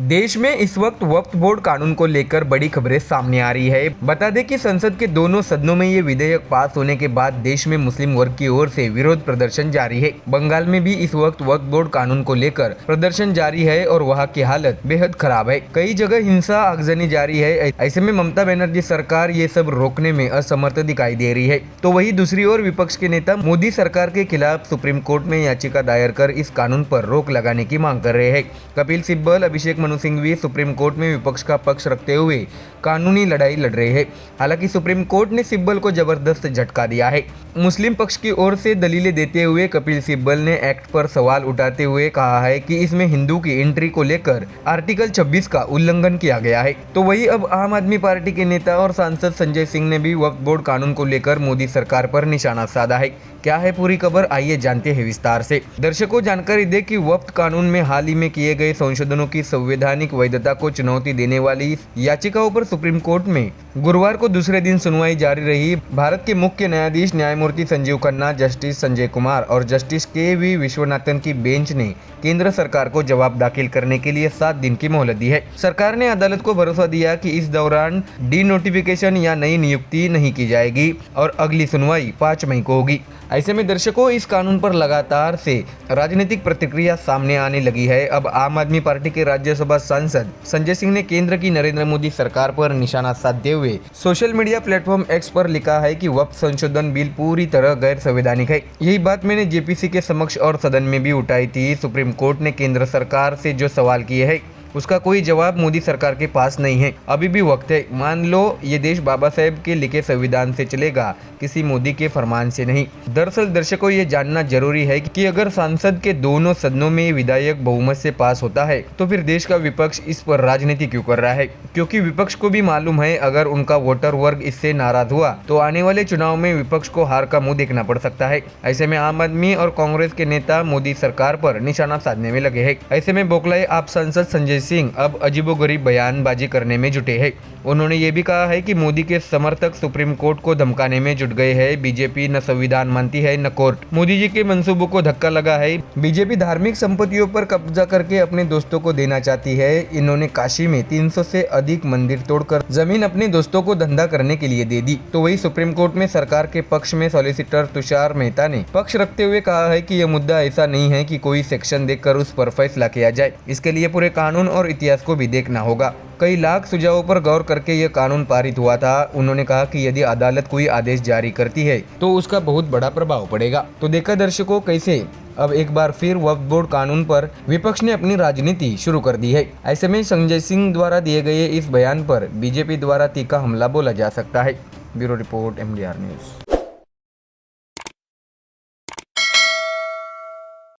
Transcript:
देश में इस वक्त वक्फ बोर्ड कानून को लेकर बड़ी खबरें सामने आ रही है। बता दें कि संसद के दोनों सदनों में ये विधेयक पास होने के बाद देश में मुस्लिम वर्ग की ओर से विरोध प्रदर्शन जारी है। बंगाल में भी इस वक्त वक्फ बोर्ड कानून को लेकर प्रदर्शन जारी है और वहाँ की हालत बेहद खराब है। कई जगह हिंसा आगजनी जारी है। ऐसे में ममता बनर्जी सरकार ये सब रोकने में असमर्थ दिखाई दे रही है। तो वही दूसरी ओर विपक्ष के नेता मोदी सरकार के खिलाफ सुप्रीम कोर्ट में याचिका दायर कर इस कानून पर रोक लगाने की मांग कर रहे हैं। कपिल सिब्बल, अभिषेक मनु सिंघवी सुप्रीम कोर्ट में विपक्ष का पक्ष रखते हुए कानूनी लड़ाई लड़ रहे हैं। हालांकि सुप्रीम कोर्ट ने सिब्बल को जबरदस्त झटका दिया है। मुस्लिम पक्ष की ओर से दलीलें देते हुए कपिल सिब्बल ने एक्ट पर सवाल उठाते हुए कहा है कि इसमें हिंदू की एंट्री को लेकर आर्टिकल 26 का उल्लंघन किया गया है। तो वही अब आम आदमी पार्टी के नेता और सांसद संजय सिंह ने भी वक्फ बोर्ड कानून को लेकर मोदी सरकार पर निशाना साधा है। क्या है पूरी खबर, आइए जानते हैं विस्तार से। दर्शकों, जानकारी दे कि वक्फ कानून में हाल ही में किए गए संशोधनों की संवैधानिक वैधता को चुनौती देने वाली याचिकाओं पर सुप्रीम कोर्ट में गुरुवार को दूसरे दिन सुनवाई जारी रही। भारत के मुख्य न्यायाधीश न्यायमूर्ति संजीव खन्ना, जस्टिस संजय कुमार और जस्टिस के.वी. विश्वनाथन की बेंच ने केंद्र सरकार को जवाब दाखिल करने के लिए 7 दिन की मोहलत दी है। सरकार ने अदालत को भरोसा दिया कि इस दौरान डीनोटिफिकेशन या नई नियुक्ति नहीं की जाएगी और अगली सुनवाई 5 मई को होगी। ऐसे में दर्शकों, इस कानून पर लगातार से राजनीतिक प्रतिक्रिया सामने आने लगी है। अब आम आदमी पार्टी के राज्यसभा सांसद संजय सिंह ने केंद्र की नरेंद्र मोदी सरकार पर निशाना साधते हुए सोशल मीडिया प्लेटफॉर्म एक्स पर लिखा है कि वक्फ संशोधन बिल पूरी तरह गैर संवैधानिक है। यही बात मैंने जेपीसी के समक्ष और सदन में भी उठाई थी। सुप्रीम कोर्ट ने केंद्र सरकार से जो सवाल किए हैं उसका कोई जवाब मोदी सरकार के पास नहीं है। अभी भी वक्त है। मान लो ये देश बाबा साहेब के लिखे संविधान से चलेगा, किसी मोदी के फरमान से नहीं। दरअसल दर्शकों, ये जानना जरूरी है कि अगर संसद के दोनों सदनों में विधेयक बहुमत से पास होता है तो फिर देश का विपक्ष इस पर राजनीति क्यों कर रहा है। क्योंकि विपक्ष को भी मालूम है अगर उनका वोटर वर्ग इससे नाराज हुआ तो आने वाले चुनाव में विपक्ष को हार का मुंह देखना पड़ सकता है। ऐसे में आम आदमी और कांग्रेस के नेता मोदी सरकार पर निशाना साधने में लगे हैं। ऐसे में बौखलाए आप सांसद संजय सिंह अब अजीबोगरीब बयानबाजी करने में जुटे हैं। उन्होंने ये भी कहा है कि मोदी के समर्थक सुप्रीम कोर्ट को धमकाने में जुट गए हैं। बीजेपी न संविधान मानती है न कोर्ट। मोदी जी के मंसूबों को धक्का लगा है। बीजेपी धार्मिक संपत्तियों पर कब्जा करके अपने दोस्तों को देना चाहती है। इन्होंने काशी में 300 से अधिक मंदिर तोड़कर जमीन अपने दोस्तों को धंधा करने के लिए दे दी। तो वही सुप्रीम कोर्ट में सरकार के पक्ष में सॉलिसिटर तुषार मेहता ने पक्ष रखते हुए कहा है कि यह मुद्दा ऐसा नहीं है कि कोई सेक्शन देखकर उस पर फैसला किया जाए। इसके लिए पूरे कानून और इतिहास को भी देखना होगा। कई लाख सुझावों पर गौर करके यह कानून पारित हुआ था। उन्होंने कहा कि यदि अदालत कोई आदेश जारी करती है तो उसका बहुत बड़ा प्रभाव पड़ेगा। तो देखा दर्शकों, कैसे अब एक बार फिर वक्फ बोर्ड कानून पर विपक्ष ने अपनी राजनीति शुरू कर दी है। ऐसे में संजय सिंह द्वारा दिए गए इस बयान पर बीजेपी द्वारा तीखा हमला बोला जा सकता है। Bureau report, MDR news.